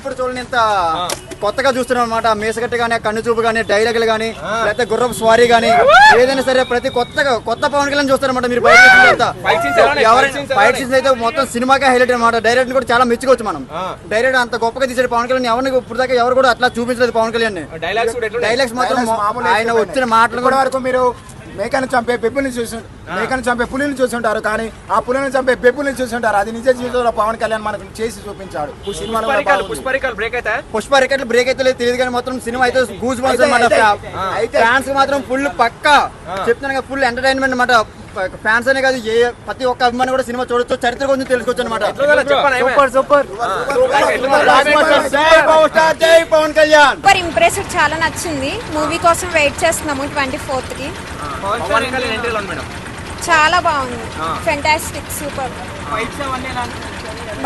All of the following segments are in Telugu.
ఎప్పుడు చూడండి ఇంత కొత్తగా చూస్తున్నాం అనమాట. మీసగట్టి కానీ, కన్ను చూపు కానీ, డైలాగులు కానీ, లేకపోతే గుర్రపు స్వారీ కానీ, ఏదైనా సరే ప్రతి కొత్త పవన్ కళ్యాణ్ చూస్తారన్నమాట. మీరు బయట ఫైట్ సీన్స్ అయితే మొత్తం సినిమాకే హైలైట్ అనమాట. డైరెక్ట్ కూడా చాలా మెచ్చుకోవచ్చు మనం. డైరెక్ట్ అంత గొప్పగా తీసాడు పవన్ కళ్యాణ్. ఎవరిని ఇప్పుడు దాకా ఎవరు కూడా అట్లా చూపించలేదు పవన్ కళ్యాణ్. డైలాగ్స్ మాత్రం ఆయన వచ్చిన మాటలు కూడా వరకు మీరు మేకను చంపే పెప్పుల్ని మేకను చంపే పులిని చూస్తుంటారు, కానీ ఆ పులిని చంపే పెప్పుల్ని చూస్తుంటారు. అది నిజ జీవితంలో పవన్ కళ్యాణ్ మనకు చేసి చూపించాడు. పుష్ప రికార్డులు బ్రేక్ అయితే లేదు తెలియదు, కానీ మొత్తం సినిమా అయితే గూజ్ బంప్స్ అన్నమాట. ఫ్యాన్స్ మాత్రం ఫుల్ పక్కా చెప్తున్నాను కదా, ఫుల్ ఎంటర్టైన్మెంట్ అన్నమాట. ఫ్యాన్స్ అనే కాదు, ఏ ప్రతి ఒక్క అభిమాని కూడా సినిమా చూడొచ్చు, చరిత్ర గురించి తెలుసుకోవచ్చు అనమాట. Super Pawan Kalyan super impress, చాలా నచ్చింది. మూవీ కోసం వెయిట్ చేస్తున్నాము 24th కి. చాలా బాగుంది, ఫెంటాస్టిక్, సూపర్.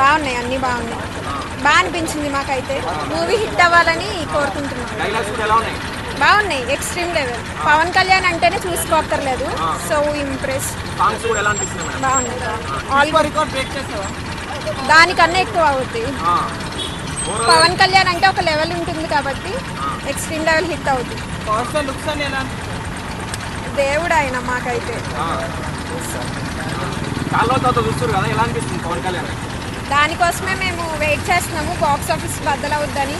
బాగున్నాయి, అన్ని బాగున్నాయి, బాగా అనిపించింది మాకైతే. మూవీ హిట్ అవ్వాలని కోరుకుంటున్నాం. బాగున్నాయి, ఎక్స్ట్రీమ్ లెవెల్. పవన్ కళ్యాణ్ అంటేనే చూసుకోక్కర్లేదు. So impress. బాగున్నాయి, దానికన్నా ఎక్కువ అవుద్ది. పవన్ కళ్యాణ్ అంటే ఒక లెవెల్ ఉంటుంది కాబట్టి ఎక్స్ట్రీమ్ లెవెల్ హిట్ అవుతుంది. దేవుడు ఆయన మాకైతే. దానికోసమే మేము వెయిట్ చేస్తున్నాము, బాక్స్ ఆఫీస్ బద్దలవుద్దని.